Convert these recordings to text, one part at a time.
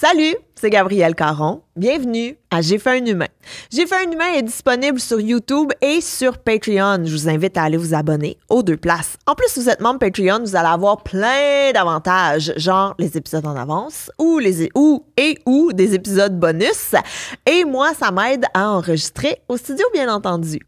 Salut, c'est Gabrielle Caron. Bienvenue à J'ai fait un humain. J'ai fait un humain est disponible sur YouTube et sur Patreon. Je vous invite à aller vous abonner aux deux places. En plus, si vous êtes membre Patreon, vous allez avoir plein d'avantages, genre les épisodes en avance ou des épisodes bonus. Et moi, ça m'aide à enregistrer au studio, bien entendu.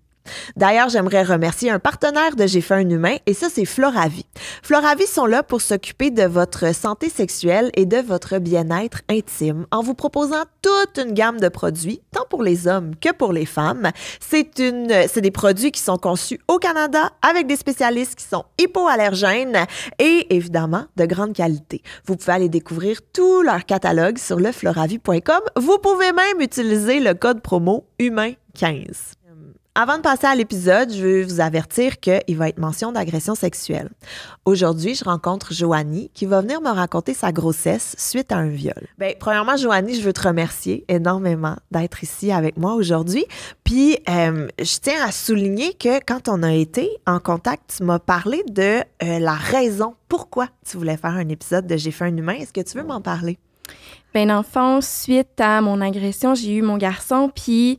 D'ailleurs, j'aimerais remercier un partenaire de J'ai fait un humain et ça, c'est Floravie. Floravie sont là pour s'occuper de votre santé sexuelle et de votre bien-être intime en vous proposant toute une gamme de produits, tant pour les hommes que pour les femmes. C'est des produits qui sont conçus au Canada avec des spécialistes qui sont hypoallergènes et évidemment de grande qualité. Vous pouvez aller découvrir tout leur catalogue sur lefloravie.com. Vous pouvez même utiliser le code promo HUMAIN15. Avant de passer à l'épisode, je veux vous avertir qu'il va être mention d'agression sexuelle. Aujourd'hui, je rencontre Joanie qui va venir me raconter sa grossesse suite à un viol. Bien, premièrement, Joanie, je veux te remercier énormément d'être ici avec moi aujourd'hui. Puis, je tiens à souligner que quand on a été en contact, tu m'as parlé de la raison pourquoi tu voulais faire un épisode de J'ai fait un humain. Est-ce que tu veux m'en parler? Bien, dans le fond, suite à mon agression, j'ai eu mon garçon, puis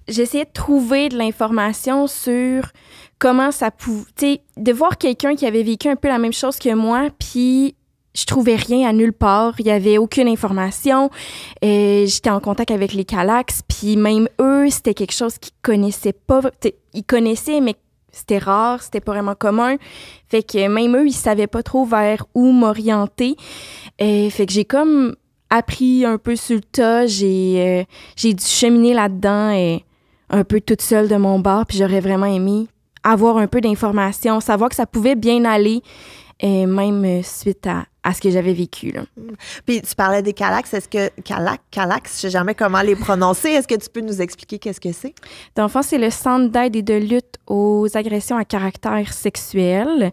j'essayais de trouver de l'information sur comment ça pouvait... Tu sais, de voir quelqu'un qui avait vécu un peu la même chose que moi, puis je trouvais rien à nulle part. Il y avait aucune information. J'étais en contact avec les Calax, puis même eux, c'était quelque chose qu'ils connaissaient pas. Ils connaissaient, mais c'était rare, c'était pas vraiment commun. Fait que même eux, ils savaient pas trop vers où m'orienter. Fait que j'ai comme appris un peu sur le tas. J'ai dû cheminer là-dedans un peu toute seule de mon bord, puis j'aurais vraiment aimé avoir un peu d'informations, savoir que ça pouvait bien aller, même suite à ce que j'avais vécu, là. Puis tu parlais des Calax. Est-ce que Calax, je sais jamais comment les prononcer. Est-ce que tu peux nous expliquer qu'est-ce que c'est? Dans le fond, c'est le Centre d'aide et de lutte aux agressions à caractère sexuel.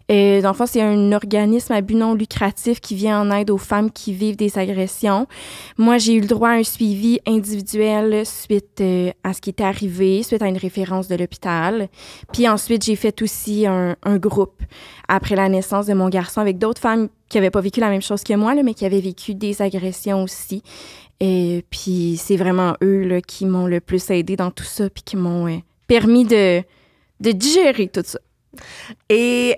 Dans le fond, c'est un organisme à but non lucratif qui vient en aide aux femmes qui vivent des agressions. Moi, j'ai eu le droit à un suivi individuel suite à ce qui était arrivé, suite à une référence de l'hôpital. Puis ensuite, j'ai fait aussi un groupe après la naissance de mon garçon avec d'autres femmes qui n'avaient pas vécu la même chose que moi, là, mais qui avaient vécu des agressions aussi. Et puis c'est vraiment eux là, qui m'ont le plus aidé dans tout ça puis qui m'ont permis de digérer tout ça. Et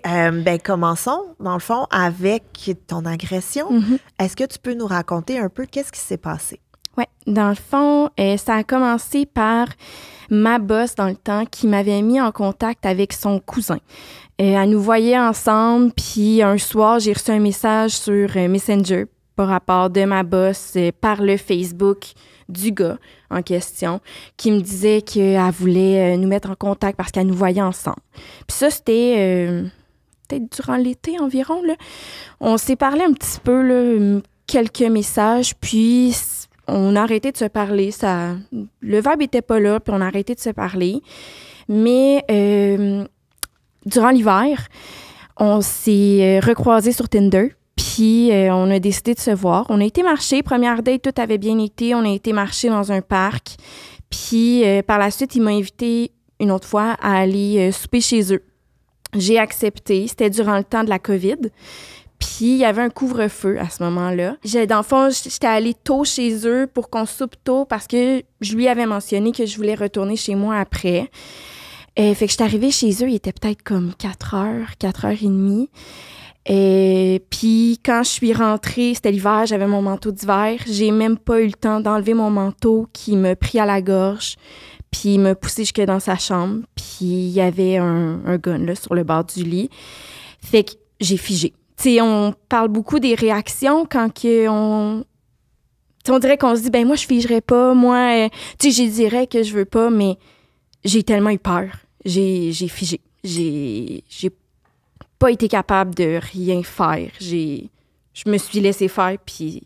commençons, dans le fond, avec ton agression. Mm-hmm. Est-ce que tu peux nous raconter un peu qu'est-ce qui s'est passé? Oui, dans le fond, ça a commencé par ma boss dans le temps qui m'avait mis en contact avec son cousin. Elle nous voyait ensemble, puis un soir, j'ai reçu un message sur Messenger par rapport de ma boss par le Facebook du gars en question qui me disait qu'elle voulait nous mettre en contact parce qu'elle nous voyait ensemble. Puis ça, c'était peut-être durant l'été environ, là. On s'est parlé un petit peu, là, quelques messages, puis on a arrêté de se parler. Le vibe était pas là, puis on a arrêté de se parler. Mais durant l'hiver, on s'est recroisés sur Tinder. Puis, on a décidé de se voir. On a été marcher. Première date, tout avait bien été. On a été marcher dans un parc. Puis, par la suite, il m'a invité une autre fois à aller souper chez eux. J'ai accepté. C'était durant le temps de la COVID. Puis, il y avait un couvre-feu à ce moment-là. Dans le fond, j'étais allée tôt chez eux pour qu'on soupe tôt parce que je lui avais mentionné que je voulais retourner chez moi après. Fait que j'étais arrivée chez eux, il était peut-être comme 4h30. Puis quand je suis rentrée, c'était l'hiver, j'avais mon manteau d'hiver. J'ai même pas eu le temps d'enlever mon manteau qui m'a pris à la gorge, puis il m'a poussé jusque dans sa chambre. Puis il y avait un gun là, sur le bord du lit. Fait que j'ai figé. Tu sais, on parle beaucoup des réactions quand on dirait qu'on se dit, ben moi, je figerais pas. Moi, tu sais, je dirais que je veux pas, mais j'ai tellement eu peur. J'ai figé. J'ai pas été capable de rien faire. Je me suis laissée faire, puis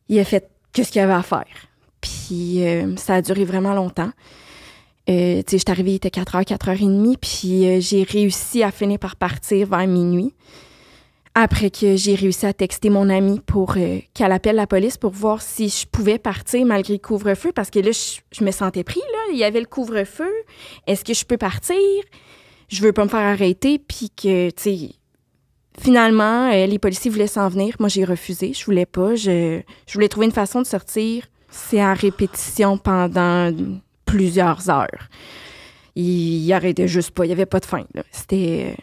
il a fait ce qu'il avait à faire. Puis ça a duré vraiment longtemps. Tu sais, je suis arrivée, il était 4h, 4h30, puis j'ai réussi à finir par partir vers minuit. Après que j'ai réussi à texter mon amie pour qu'elle appelle la police pour voir si je pouvais partir malgré le couvre-feu, parce que là, je me sentais pris, là. Il y avait le couvre-feu. Est-ce que je peux partir? Je veux pas me faire arrêter, puis que, tu sais, Finalement, les policiers voulaient s'en venir. Moi, j'ai refusé. Je voulais pas. Je voulais trouver une façon de sortir. C'est en répétition pendant plusieurs heures. Il arrêtait juste pas. Il y avait pas de fin, là. C'était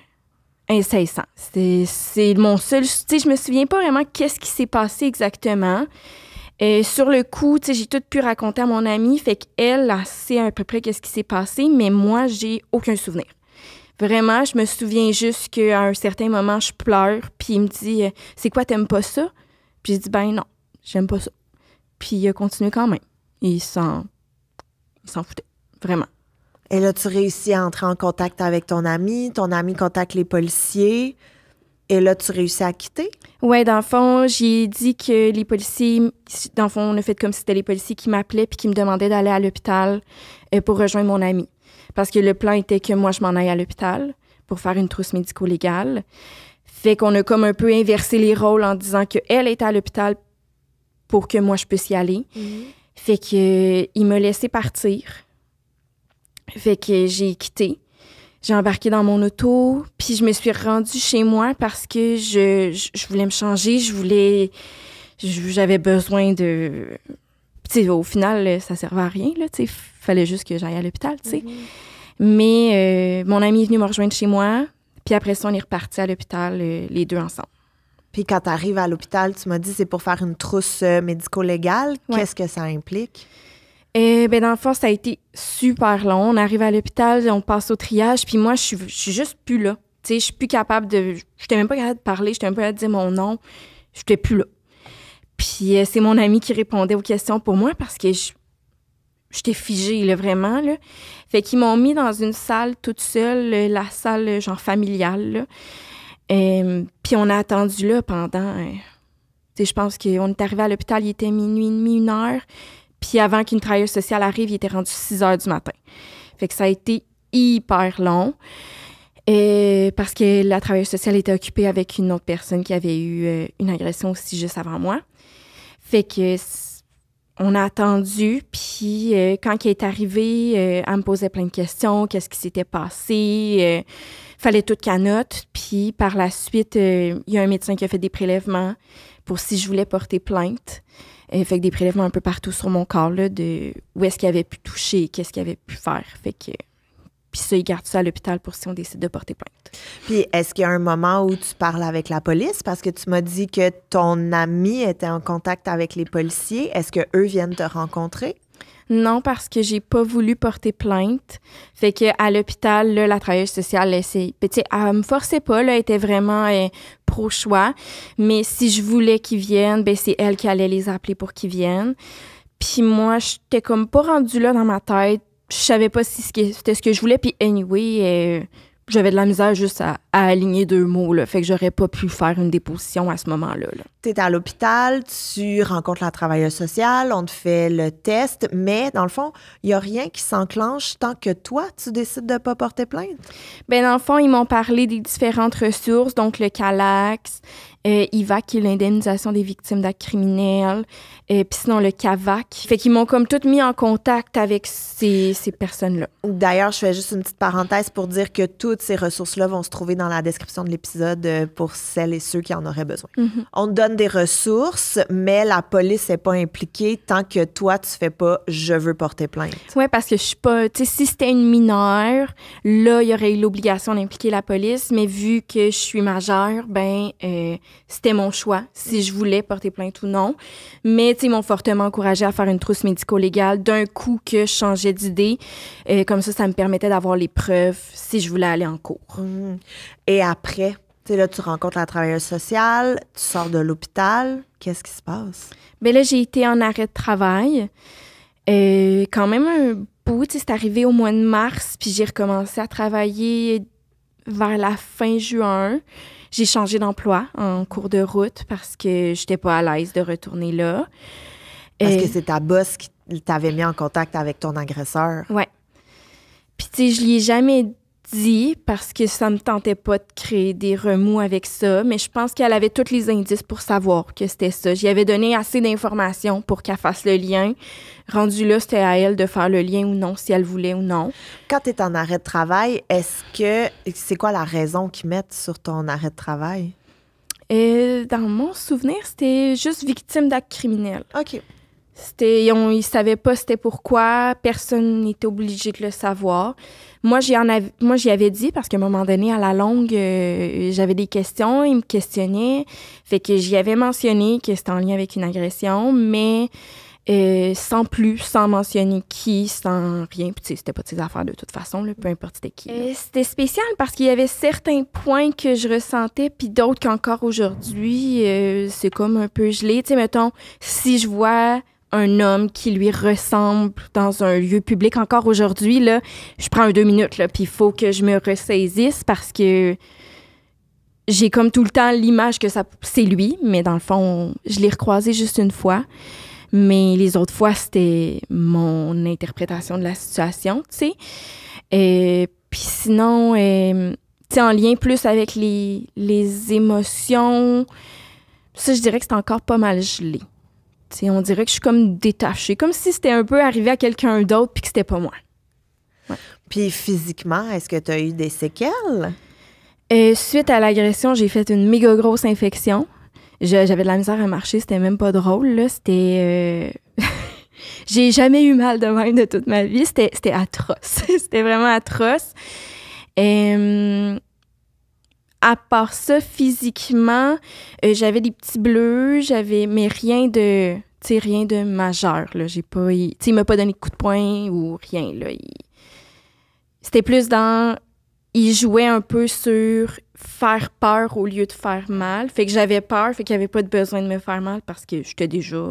incessant. C'est mon seul... Tu sais, je me souviens pas vraiment qu'est-ce qui s'est passé exactement. Sur le coup, tu sais, j'ai tout pu raconter à mon amie. Fait qu'elle, elle sait à peu près qu'est-ce qui s'est passé, mais moi, j'ai aucun souvenir. Vraiment, je me souviens juste qu'à un certain moment, je pleure, puis il me dit « C'est quoi, t'aimes pas ça? » Puis j'ai dit « Ben non, j'aime pas ça. » Puis il a continué quand même. Il s'en foutait, vraiment. Et là, tu réussis à entrer en contact avec ton ami contacte les policiers, et là, tu réussis à quitter? Ouais, dans le fond, j'ai dit que les policiers... Dans le fond, on a fait comme si c'était les policiers qui m'appelaient puis qui me demandaient d'aller à l'hôpital pour rejoindre mon ami. Parce que le plan était que moi, je m'en aille à l'hôpital pour faire une trousse médico-légale. Fait qu'on a comme un peu inversé les rôles en disant qu'elle était à l'hôpital pour que moi, je puisse y aller. Fait qu'il m'a laissé partir. Fait que j'ai quitté. J'ai embarqué dans mon auto, puis je me suis rendue chez moi parce que je voulais me changer. J'avais besoin de... Tu sais, au final, ça servait à rien, là, tu sais. Fallait juste que j'aille à l'hôpital, tu sais. Mais mon ami est venu me rejoindre chez moi, puis après ça, on est repartis à l'hôpital, les deux ensemble. Puis quand tu arrives à l'hôpital, tu m'as dit c'est pour faire une trousse médico-légale. Ouais. Qu'est-ce que ça implique? Ben dans le fond, ça a été super long. On arrive à l'hôpital, on passe au triage, puis moi, je suis juste plus là. Tu sais, je suis plus capable de... J'étais même pas capable de parler, j'étais même pas capable de dire mon nom. J'étais plus là. Puis c'est mon ami qui répondait aux questions pour moi parce que j'étais figée, là, vraiment, là. Fait qu'ils m'ont mis dans une salle toute seule, la salle genre familiale, là. Puis on a attendu là pendant... tu sais, je pense qu'on est arrivé à l'hôpital, il était minuit et demi, 1h. Puis avant qu'une travailleuse sociale arrive, il était rendu 6h du matin. Fait que ça a été hyper long. Parce que la travailleuse sociale était occupée avec une autre personne qui avait eu une agression aussi juste avant moi. Fait que on a attendu, puis quand elle est arrivée, elle me posait plein de questions, qu'est-ce qui s'était passé, fallait tout qu'elle note, puis par la suite, il y a un médecin qui a fait des prélèvements pour si je voulais porter plainte. Fait que des prélèvements un peu partout sur mon corps, là, de où est-ce qu'il avait pu toucher, qu'est-ce qu'il avait pu faire. Fait que... Puis ça, ils gardent ça à l'hôpital pour si on décide de porter plainte. Puis est-ce qu'il y a un moment où tu parles avec la police? Parce que tu m'as dit que ton ami était en contact avec les policiers. Est-ce qu'eux viennent te rencontrer? Non, parce que j'ai pas voulu porter plainte. Fait que à l'hôpital, là, la travailleuse sociale, elle me forçait pas, là, elle était vraiment pro-choix. Mais si je voulais qu'ils viennent, ben c'est elle qui allait les appeler pour qu'ils viennent. Puis moi, j'étais comme pas rendue là dans ma tête. Je savais pas si c'était ce que je voulais. Puis anyway, j'avais de la misère juste à aligner 2 mots, là. Fait que j'aurais pas pu faire une déposition à ce moment-là, là. T'es à l'hôpital, tu rencontres la travailleuse sociale, on te fait le test, mais dans le fond, il y a rien qui s'enclenche tant que toi, tu décides de pas porter plainte? Ben dans le fond, ils m'ont parlé des différentes ressources, donc le CALAX, IVAC, qui est l'indemnisation des victimes d'actes criminels, puis sinon le CAVAC. Fait qu'ils m'ont comme toutes mis en contact avec ces personnes-là. D'ailleurs, je fais juste une petite parenthèse pour dire que toutes ces ressources-là vont se trouver dans la description de l'épisode pour celles et ceux qui en auraient besoin. Mm-hmm. On te donne des ressources, mais la police n'est pas impliquée tant que toi, tu fais pas « je veux porter plainte ». Oui, parce que je suis pas... Tu sais, si c'était une mineure, là, il y aurait eu l'obligation d'impliquer la police, mais vu que je suis majeure, ben c'était mon choix, si je voulais porter plainte ou non. Mais, tu sais, ils m'ont fortement encouragée à faire une trousse médico-légale d'un coup que je changeais d'idée. Comme ça me permettait d'avoir les preuves si je voulais aller en cours. Et après, tu sais, là, tu rencontres la travailleuse sociale, tu sors de l'hôpital. Qu'est-ce qui se passe? Bien là, j'ai été en arrêt de travail. Quand même un bout, tu sais, c'est arrivé au mois de mars, puis j'ai recommencé à travailler vers la fin juin. J'ai changé d'emploi en cours de route parce que j'étais pas à l'aise de retourner là. Parce que c'est ta boss qui t'avait mis en contact avec ton agresseur. Ouais. Puis, tu sais, je lui ai jamais dit parce que ça me tentait pas de créer des remous avec ça, mais je pense qu'elle avait tous les indices pour savoir que c'était ça. J'y avais donné assez d'informations pour qu'elle fasse le lien. Rendu là, c'était à elle de faire le lien ou non, si elle voulait ou non. Quand tu es en arrêt de travail, c'est quoi la raison qu'ils mettent sur ton arrêt de travail? Dans mon souvenir, c'était juste victime d'actes criminels. OK. Ils savaient pas c'était pourquoi, personne n'était obligé de le savoir. Moi, j'y avais dit parce qu'à un moment donné, à la longue, j'avais des questions, ils me questionnaient. Fait que j'y avais mentionné que c'était en lien avec une agression, mais sans mentionner qui, sans rien. Puis, tu sais, c'était pas de ses affaires de toute façon, là, peu importe c'était qui. C'était spécial parce qu'il y avait certains points que je ressentais, puis d'autres qu'encore aujourd'hui, c'est comme un peu gelé. Tu sais, mettons, si je vois un homme qui lui ressemble dans un lieu public, encore aujourd'hui, là, je prends 2 minutes, là, puis il faut que je me ressaisisse parce que j'ai comme tout le temps l'image que c'est lui, mais dans le fond, je l'ai recroisé juste une fois. Mais les autres fois, c'était mon interprétation de la situation, tu sais. Puis sinon, tu sais, en lien plus avec les émotions, ça, je dirais que c'est encore pas mal gelé. Tu sais, on dirait que je suis comme détachée, comme si c'était un peu arrivé à quelqu'un d'autre puis que c'était pas moi. Ouais. Puis physiquement, est-ce que tu as eu des séquelles? Suite à l'agression, j'ai fait une méga grosse infection. J'avais de la misère à marcher, c'était même pas drôle, là. C'était... J'ai jamais eu mal de même de toute ma vie. C'était atroce. C'était vraiment atroce. À part ça, physiquement, j'avais des petits bleus, mais rien de majeur, là. J'ai pas... Tu sais, il m'a pas donné de coup de poing ou rien, là. C'était plus dans... Il jouait un peu sur faire peur au lieu de faire mal. Fait que j'avais peur, fait qu'il n'y avait pas de besoin de me faire mal parce que j'étais déjà...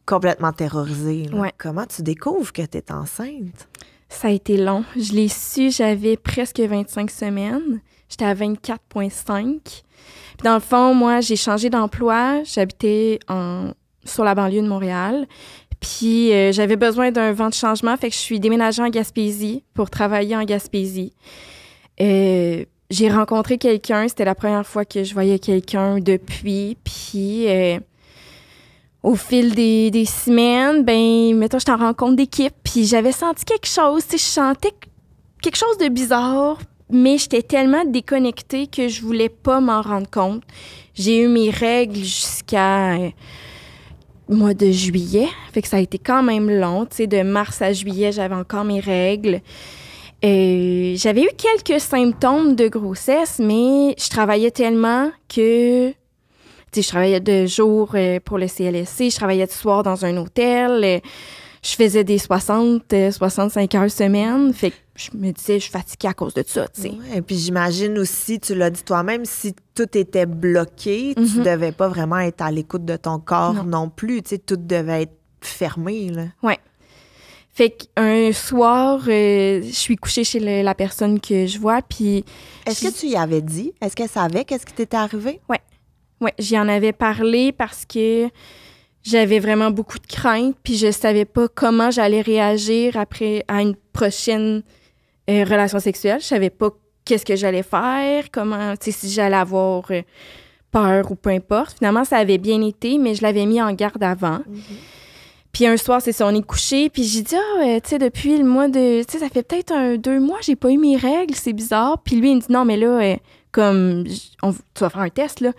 Complètement terrorisée. Là. Ouais. Comment tu découvres que tu es enceinte? Ça a été long. Je l'ai su, j'avais presque 25 semaines. J'étais à 24,5. Puis dans le fond, moi, j'ai changé d'emploi. J'habitais sur la banlieue de Montréal. Puis j'avais besoin d'un vent de changement, fait que je suis déménagée en Gaspésie pour travailler en Gaspésie. J'ai rencontré quelqu'un, c'était la première fois que je voyais quelqu'un depuis. Puis au fil des semaines, mettons, j'étais en rencontre d'équipe, puis j'avais senti quelque chose, tu sais, je sentais quelque chose de bizarre, mais j'étais tellement déconnectée que je voulais pas m'en rendre compte. J'ai eu mes règles jusqu'à... mois de juillet, fait que ça a été quand même long, tu sais, de mars à juillet, j'avais encore mes règles. J'avais eu quelques symptômes de grossesse, mais je travaillais tellement que, tu sais, je travaillais de jour pour le CLSC, je travaillais de soir dans un hôtel, je faisais des 65 heures semaine, fait que je me disais, je suis fatiguée à cause de ça, tu sais. Ouais, et puis j'imagine aussi, tu l'as dit toi-même, si tout était bloqué, tu devais pas vraiment être à l'écoute de ton corps non plus, tu sais, tout devait être fermé, là. Ouais. Fait qu'un soir, je suis couchée chez la personne que je vois, puis... Est-ce que tu y avais dit? Est-ce qu'elle savait qu'est-ce qui t'était arrivé? Ouais. Ouais, j'y en avais parlé parce que j'avais vraiment beaucoup de craintes, puis je savais pas comment j'allais réagir après à une prochaine relation sexuelle. Je savais pas qu'est-ce que j'allais faire, comment, tu sais, si j'allais avoir peur ou peu importe. Finalement, ça avait bien été, mais je l'avais mis en garde avant. Mm-hmm. Puis un soir, c'est ça, on est couché, puis j'ai dit, tu sais, depuis le mois de... Tu sais, ça fait peut-être 2 mois, j'ai pas eu mes règles, c'est bizarre. Puis lui, il me dit, non, mais là, tu vas faire un test, là.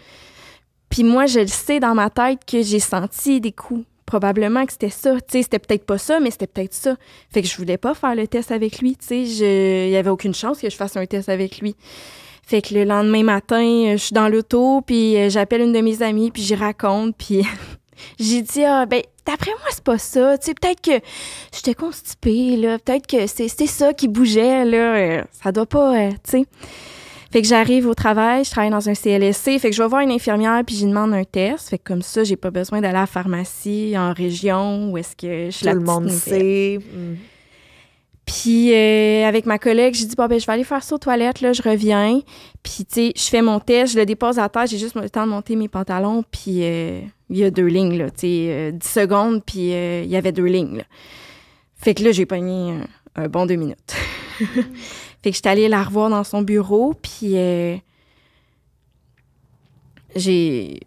Puis moi, je le sais dans ma tête que j'ai senti des coups. Probablement que c'était ça. Tu sais, c'était peut-être pas ça, mais c'était peut-être ça. Fait que je voulais pas faire le test avec lui, tu sais. Il y avait aucune chance que je fasse un test avec lui. Fait que le lendemain matin, je suis dans l'auto, puis j'appelle une de mes amies, puis j'y raconte, puis j'ai dit, d'après moi, c'est pas ça. Tu sais, peut-être que j'étais constipée, là. Peut-être que c'était ça qui bougeait, là. Ça doit pas, tu sais. Fait que j'arrive au travail, je travaille dans un CLSC, fait que je vais voir une infirmière puis j'y demande un test. Fait que comme ça, j'ai pas besoin d'aller à la pharmacie en région où est-ce que je suis la petite nouvelle. Tout le monde sait. Puis avec ma collègue, j'ai dit, je vais aller faire ça aux toilettes, là, je reviens. Puis tu sais, je fais mon test, je le dépose à terre, j'ai juste le temps de monter mes pantalons, puis il y a 2 lignes, là, tu sais, 10 secondes, puis il y avait 2 lignes, là. Fait que là, j'ai pogné un bon 2 minutes. Fait que j'étais allée la revoir dans son bureau, puis j'ai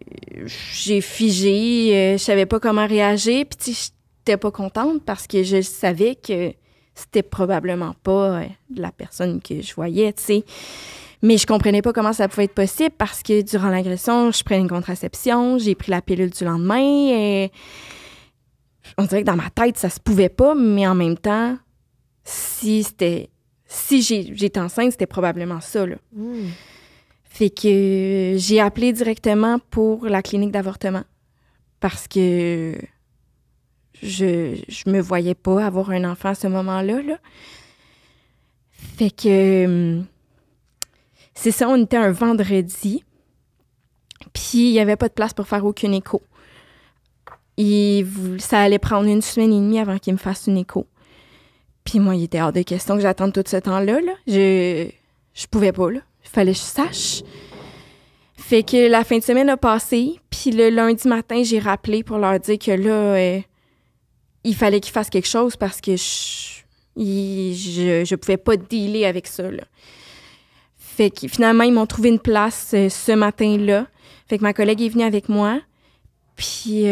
figé, je savais pas comment réagir, puis tu sais, j'étais pas contente parce que je savais que c'était probablement pas la personne que je voyais, tu sais. Mais je comprenais pas comment ça pouvait être possible parce que durant l'agression, je prenais une contraception, j'ai pris la pilule du lendemain, et on dirait que dans ma tête, ça se pouvait pas, mais en même temps, si j'étais enceinte, c'était probablement ça, là. Fait que j'ai appelé directement pour la clinique d'avortement parce que je me voyais pas avoir un enfant à ce moment-là, là. Fait que c'est ça, on était un vendredi, puis il y avait pas de place pour faire aucune écho. Ça allait prendre 1 semaine et demie avant qu'il me fasse une écho. Puis moi, il était hors de question que j'attende tout ce temps-là, là. Je pouvais pas, là. Il fallait que je sache. Fait que la fin de semaine a passé, puis le lundi matin, j'ai rappelé pour leur dire que là, il fallait qu'ils fassent quelque chose parce que je pouvais pas dealer avec ça, là. Fait que finalement, ils m'ont trouvé une place ce matin-là. Fait que ma collègue est venue avec moi. Puis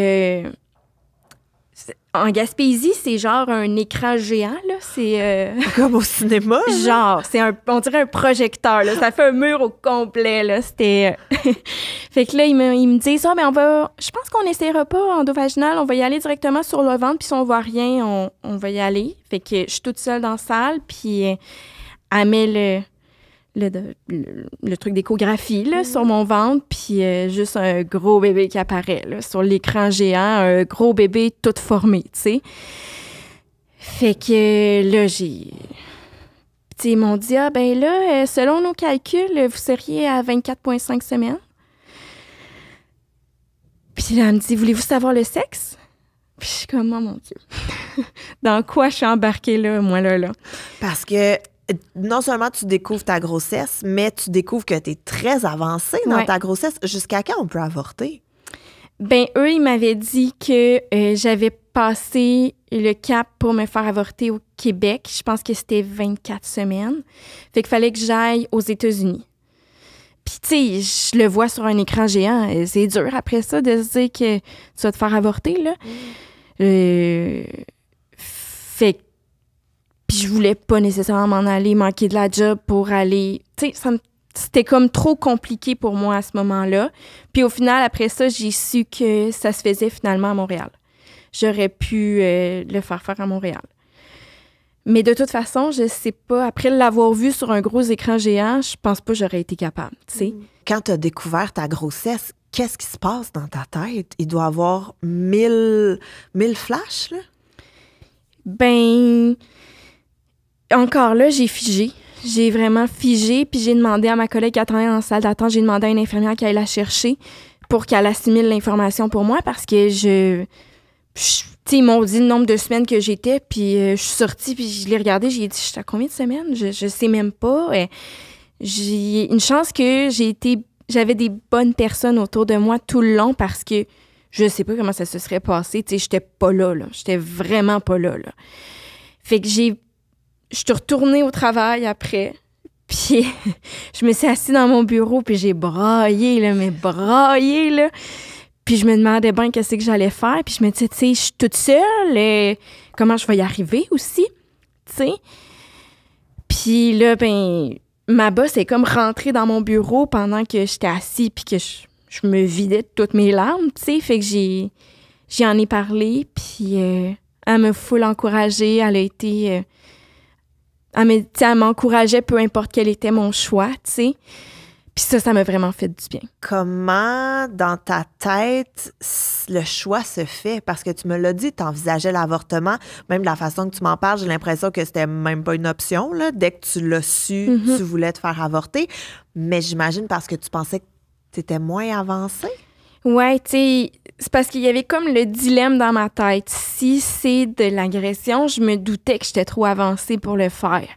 en Gaspésie, c'est genre un écran géant, là. C'est comme au cinéma? Genre, on dirait un projecteur, là. Ça fait un mur au complet, là. C'était... Fait que là, ils me disent, je pense qu'on n'essaiera pas endovaginal, on va y aller directement sur le ventre, puis si on voit rien, on va y aller. Fait que je suis toute seule dans la salle, puis elle met le truc d'échographie là, sur mon ventre, puis juste un gros bébé qui apparaît là, sur l'écran géant, un gros bébé tout formé, tu sais. Fait que là, ils m'ont dit, selon nos calculs, vous seriez à 24,5 semaines. Puis là, elle me dit, voulez-vous savoir le sexe? Puis je suis comme, oh mon Dieu, dans quoi je suis embarquée là, moi là? Parce que non seulement tu découvres ta grossesse, mais tu découvres que tu es très avancée dans ta grossesse. Jusqu'à quand on peut avorter? Ben eux, ils m'avaient dit que j'avais passé le cap pour me faire avorter au Québec. Je pense que c'était 24 semaines. Fait qu'il fallait que j'aille aux États-Unis. Puis, tu sais, je le vois sur un écran géant. C'est dur après ça de se dire que tu vas te faire avorter, là. Fait que puis je voulais pas nécessairement m'en aller, manquer de la job pour aller... Tu sais, c'était comme trop compliqué pour moi à ce moment-là. Puis au final, après ça, j'ai su que ça se faisait finalement à Montréal. J'aurais pu le faire à Montréal. Mais de toute façon, je sais pas, après l'avoir vu sur un gros écran géant, je pense pas que j'aurais été capable, tu sais. Quand tu as découvert ta grossesse, qu'est-ce qui se passe dans ta tête? Il doit y avoir 1000 flashs, là? Ben... Encore là, j'ai figé. J'ai vraiment figé, puis j'ai demandé à ma collègue qui attendait dans la salle d'attente, j'ai demandé à une infirmière qui allait la chercher pour qu'elle assimile l'information pour moi, parce que tu sais, ils m'ont dit le nombre de semaines que j'étais, puis je suis sortie, puis je l'ai regardé, j'ai dit, j'étais à combien de semaines? Je sais même pas. J'ai une chance que j'avais des bonnes personnes autour de moi tout le long, parce que je sais pas comment ça se serait passé. Tu sais, j'étais pas là. J'étais vraiment pas là. Fait que je suis retournée au travail après, puis je me suis assise dans mon bureau, puis j'ai braillé, là. Puis je me demandais bien qu'est-ce que j'allais faire, puis je me disais, tu sais, je suis toute seule, et comment je vais y arriver aussi, tu sais. Puis là, ben, ma boss est comme rentrée dans mon bureau pendant que j'étais assise, puis que je me vidais de toutes mes larmes, tu sais. Fait que j'en ai parlé, puis elle me full encouragée, elle a été... elle m'encourageait peu importe quel était mon choix, tu sais. Puis ça m'a vraiment fait du bien. Comment, dans ta tête, le choix se fait? Parce que tu me l'as dit, tu envisageais l'avortement. Même de la façon que tu m'en parles, j'ai l'impression que c'était même pas une option, là. Dès que tu l'as su, tu voulais te faire avorter. Mais j'imagine parce que tu pensais que tu étais moins avancée. Ouais, tu sais, c'est parce qu'il y avait comme le dilemme dans ma tête. Si c'est de l'agression, je me doutais que j'étais trop avancée pour le faire.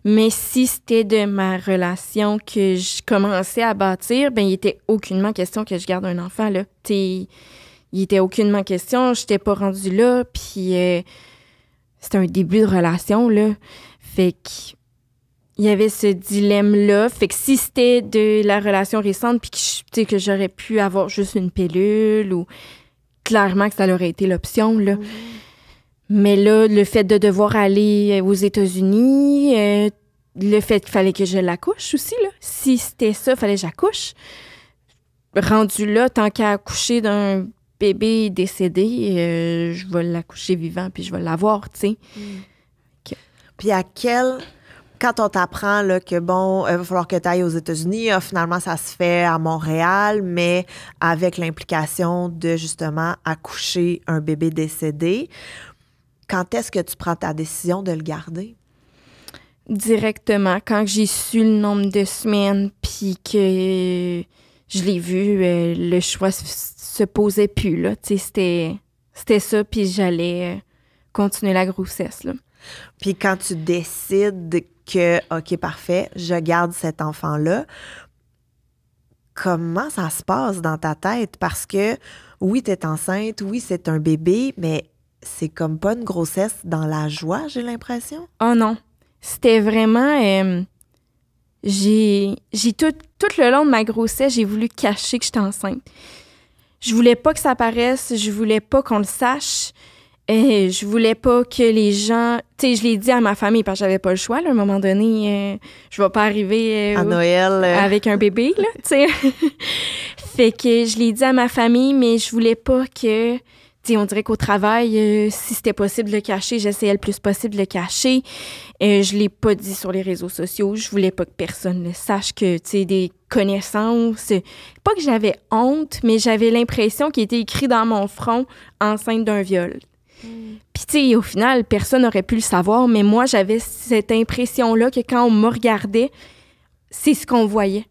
Mais si c'était de ma relation que je commençais à bâtir, ben il était aucunement question que je garde un enfant, là. Il était aucunement question, j'étais pas rendue là, puis c'était un début de relation, là. Fait que il y avait ce dilemme-là. Fait que si c'était de la relation récente puis que j'aurais pu avoir juste une pilule ou clairement que ça aurait été l'option, là. Mais là, le fait de devoir aller aux États-Unis, le fait qu'il fallait que je l'accouche aussi, là. Si c'était ça, il fallait que j'accouche. Rendu là, tant qu'à accoucher d'un bébé décédé, je vais l'accoucher vivant puis je vais l'avoir, tu sais. Puis quand on t'apprend là, que bon, il va falloir que tu ailles aux États-Unis, finalement, ça se fait à Montréal, mais avec l'implication de justement accoucher un bébé décédé, quand est-ce que tu prends ta décision de le garder? Directement, quand j'ai su le nombre de semaines puis que je l'ai vu, le choix se posait plus, là. Tu sais, c'était ça, puis j'allais continuer la grossesse, là. Puis quand tu décides que, OK, parfait, je garde cet enfant-là, comment ça se passe dans ta tête? Parce que, oui, t'es enceinte, oui, c'est un bébé, mais c'est comme pas une grossesse dans la joie, j'ai l'impression. Oh non, c'était vraiment... j'ai tout le long de ma grossesse, j'ai voulu cacher que j'étais enceinte. Je voulais pas que ça paraisse, je voulais pas qu'on le sache. Je voulais pas que les gens... Tu sais, je l'ai dit à ma famille parce que j'avais pas le choix, là. À un moment donné, je vais pas arriver... à Noël. Avec un bébé, là, tu sais. Fait que je l'ai dit à ma famille, mais je voulais pas que... Tu sais, on dirait qu'au travail, si c'était possible de le cacher, j'essayais le plus possible de le cacher. Je l'ai pas dit sur les réseaux sociaux. Je voulais pas que personne le sache, que, tu sais, des connaissances... Pas que j'avais honte, mais j'avais l'impression qu'il était écrit dans mon front « enceinte d'un viol ». Puis, tu sais, au final, personne n'aurait pu le savoir, mais moi, j'avais cette impression-là que quand on me regardait, c'est ce qu'on voyait.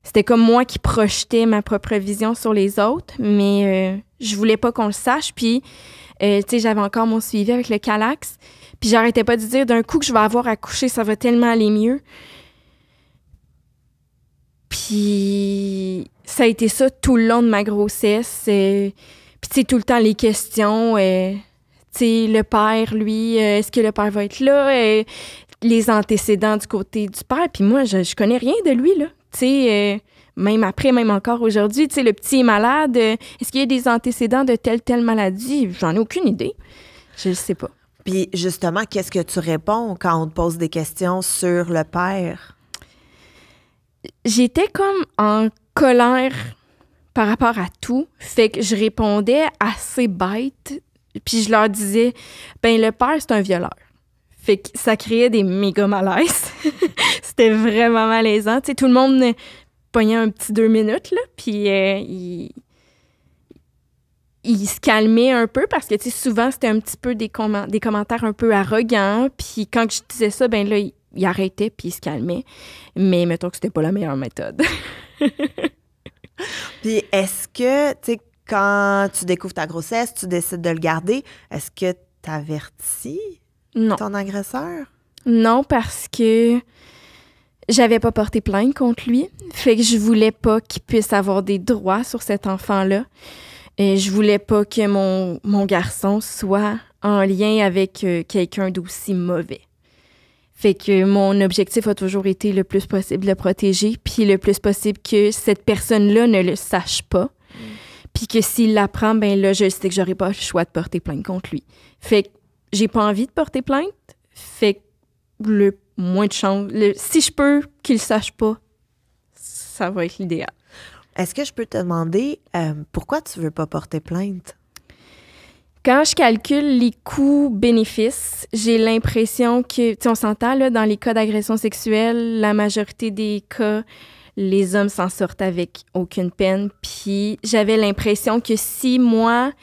C'était comme moi qui projetais ma propre vision sur les autres, mais je voulais pas qu'on le sache. Puis, tu sais, j'avais encore mon suivi avec le Calax, puis j'arrêtais pas de dire, d'un coup que je vais avoir accouché, ça va tellement aller mieux. Puis, ça a été ça tout le long de ma grossesse. Puis, tu sais, tout le temps, les questions... tu sais, le père, lui, est-ce que le père va être là? Les antécédents du côté du père. Puis moi, je connais rien de lui, là. Tu sais, même après, même encore aujourd'hui, tu sais, le petit est malade. Est-ce qu'il y a des antécédents de telle maladie? J'en ai aucune idée. Je ne sais pas. Puis justement, qu'est-ce que tu réponds quand on te pose des questions sur le père? J'étais comme en colère par rapport à tout. Fait que je répondais assez bête. Puis je leur disais, ben le père, c'est un violeur. Fait que ça créait des méga malaises. C'était vraiment malaisant. Tu sais, tout le monde pognait un petit 2 minutes, là, puis il se calmait un peu parce que, tu sais, souvent, c'était un petit peu des commentaires un peu arrogants. Puis quand je disais ça, ben là, il arrêtait puis il se calmait. Mais mettons que c'était pas la meilleure méthode. Puis est-ce que, tu sais, quand tu découvres ta grossesse, tu décides de le garder, est-ce que tu avertis ton agresseur? Non, parce que j'avais pas porté plainte contre lui. Fait que je voulais pas qu'il puisse avoir des droits sur cet enfant-là. Et je voulais pas que mon garçon soit en lien avec quelqu'un d'aussi mauvais. Fait que mon objectif a toujours été le plus possible de le protéger, puis le plus possible que cette personne-là ne le sache pas. Puis que s'il l'apprend, ben là, je sais que j'aurai pas le choix de porter plainte contre lui. Fait que j'ai pas envie de porter plainte. Fait que le moins de chance... si je peux qu'il le sache pas, ça va être l'idéal. Est-ce que je peux te demander pourquoi tu veux pas porter plainte? Quand je calcule les coûts-bénéfices, j'ai l'impression que... Tu sais, on s'entend, là, dans les cas d'agression sexuelle, la majorité des cas... les hommes s'en sortent avec aucune peine. Puis j'avais l'impression que si moi,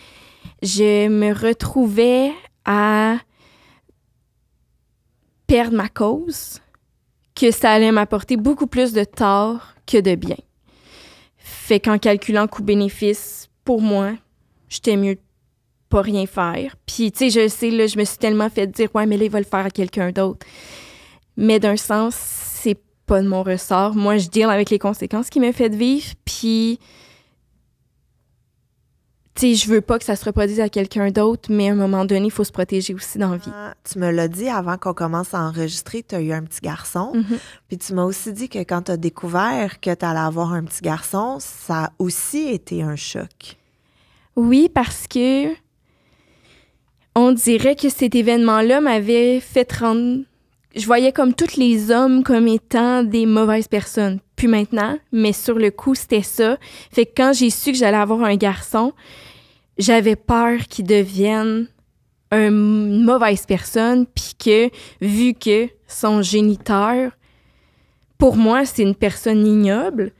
je me retrouvais à perdre ma cause, que ça allait m'apporter beaucoup plus de tort que de bien. Fait qu'en calculant coût-bénéfice, pour moi, j'étais mieux de pas rien faire. Puis, tu sais, je sais, là, je me suis tellement fait dire « Ouais, mais là, il va le faire à quelqu'un d'autre. » Mais d'un sens, c'est pas de mon ressort. Moi, je deal avec les conséquences qu'il m'a fait vivre, puis tu sais, je veux pas que ça se reproduise à quelqu'un d'autre, mais à un moment donné, il faut se protéger aussi dans la vie. Tu me l'as dit avant qu'on commence à enregistrer, tu as eu un petit garçon. Puis tu m'as aussi dit que quand tu as découvert que tu allais avoir un petit garçon, ça a aussi été un choc. Oui, parce que on dirait que cet événement-là m'avait fait rendre... Je voyais comme tous les hommes comme étant des mauvaises personnes. Puis maintenant, mais sur le coup, c'était ça. Fait que quand j'ai su que j'allais avoir un garçon, j'avais peur qu'il devienne une mauvaise personne, puis que, vu que son géniteur, pour moi, c'est une personne ignoble,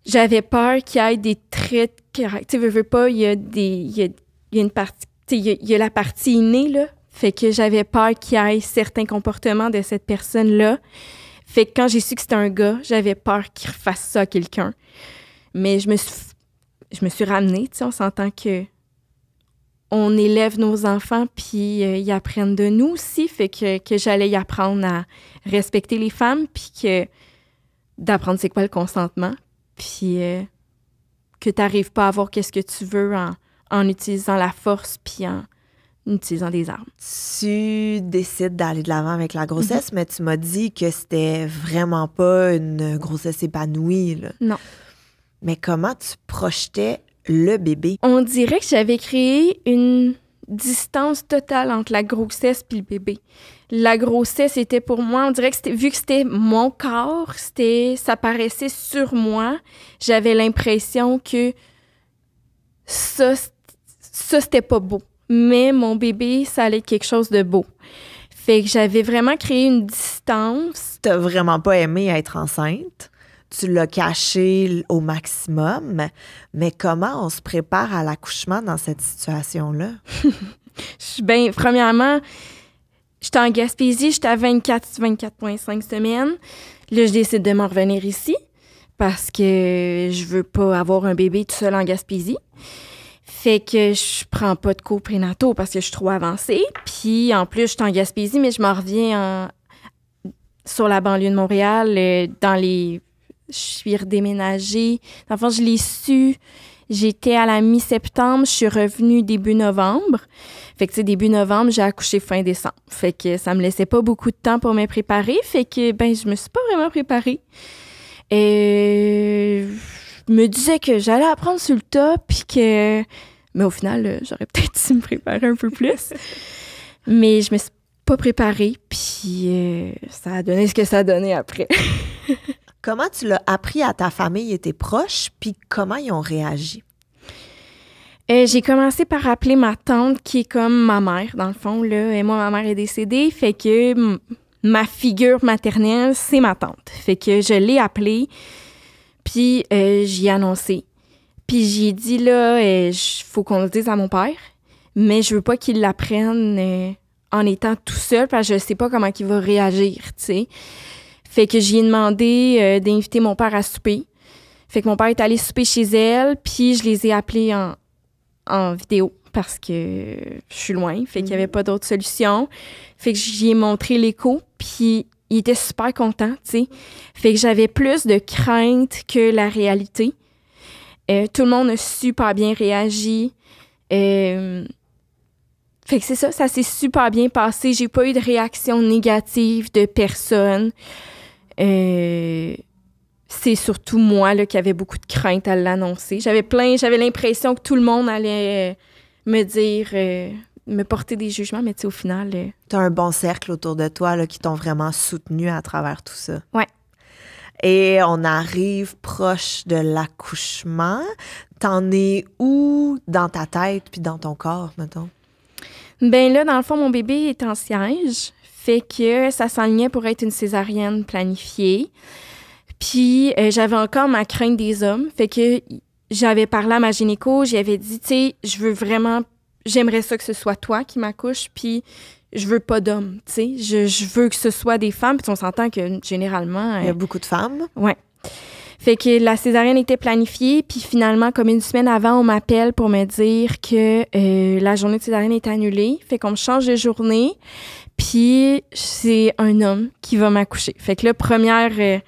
j'avais peur qu'il y ait des traits de caractère. Tu veux pas, il y a une partie, il y a la partie innée, là. Fait que j'avais peur qu'il y ait certains comportements de cette personne-là. Fait que quand j'ai su que c'était un gars, j'avais peur qu'il refasse ça à quelqu'un. Mais je me suis ramenée, tu sais, on s'entend que on élève nos enfants, puis ils apprennent de nous aussi. Fait que j'allais y apprendre à respecter les femmes, puis d'apprendre c'est quoi le consentement, puis que tu n'arrives pas à avoir qu'est-ce que tu veux en utilisant la force, puis en utilisant des armes. Tu décides d'aller de l'avant avec la grossesse, mais tu m'as dit que c'était vraiment pas une grossesse épanouie, là. Non. Mais comment tu projetais le bébé? On dirait que j'avais créé une distance totale entre la grossesse puis le bébé. La grossesse était pour moi, on dirait que vu que c'était mon corps, ça paraissait sur moi, j'avais l'impression que ça c'était pas beau. Mais mon bébé, ça allait être quelque chose de beau. Fait que j'avais vraiment créé une distance. T'as vraiment pas aimé être enceinte. Tu l'as caché au maximum. Mais comment on se prépare à l'accouchement dans cette situation-là? Premièrement, j'étais en Gaspésie, j'étais à 24,5 semaines. Là, je décide de m'en revenir ici parce que je veux pas avoir un bébé tout seul en Gaspésie. Fait que je prends pas de cours prénataux parce que je suis trop avancée. Puis en plus, je suis en Gaspésie, mais je m'en reviens sur la banlieue de Montréal. Je suis redéménagée. Enfin, je l'ai su. J'étais à la mi-septembre. Je suis revenue début novembre. Fait que, tu sais, début novembre, j'ai accouché fin décembre. Fait que ça me laissait pas beaucoup de temps pour me préparer. Fait que, je me suis pas vraiment préparée. Et je me disais que j'allais apprendre sur le tas, puis que... Mais au final, j'aurais peut-être dû me préparer un peu plus. Mais je me suis pas préparée, puis ça a donné ce que ça a donné après. Comment tu l'as appris à ta famille et tes proches, puis comment ils ont réagi? J'ai commencé par appeler ma tante, qui est comme ma mère, dans le fond, là. Et moi, ma mère est décédée, fait que ma figure maternelle, c'est ma tante. Fait que je l'ai appelée, puis j'y ai annoncé. Puis j'ai dit, là, faut qu'on le dise à mon père, mais je veux pas qu'il l'apprenne en étant tout seul, parce que je sais pas comment il va réagir, tu sais. Fait que j'y ai demandé d'inviter mon père à souper. Fait que mon père est allé souper chez elle, puis je les ai appelés en vidéo, parce que je suis loin, fait qu'il y avait pas d'autre solution. Fait que j'y ai montré l'écho, puis il était super content, tu sais. Fait que j'avais plus de crainte que la réalité. Tout le monde a super bien réagi. Fait que c'est ça s'est super bien passé. J'ai pas eu de réaction négative de personne. C'est surtout moi là, qui avait beaucoup de crainte à l'annoncer. J'avais l'impression que tout le monde allait me dire, me porter des jugements, mais tu sais, au final... T'as un bon cercle autour de toi là, qui t'ont vraiment soutenu à travers tout ça. Ouais. Et on arrive proche de l'accouchement. T'en es où dans ta tête puis dans ton corps, mettons? Ben là, dans le fond, mon bébé est en siège. Fait que ça s'enlignait pour être une césarienne planifiée. Puis j'avais encore ma crainte des hommes. Fait que j'avais parlé à ma gynéco. J'avais dit, tu sais, j'aimerais ça que ce soit toi qui m'accouches. Puis je veux pas d'hommes, tu sais. Je veux que ce soit des femmes. Puis on s'entend que généralement... Il y a beaucoup de femmes. Ouais. Fait que la césarienne était planifiée. Puis finalement, comme une semaine avant, on m'appelle pour me dire que la journée de césarienne est annulée. Fait qu'on me change de journée. Puis c'est un homme qui va m'accoucher. Fait que là, premier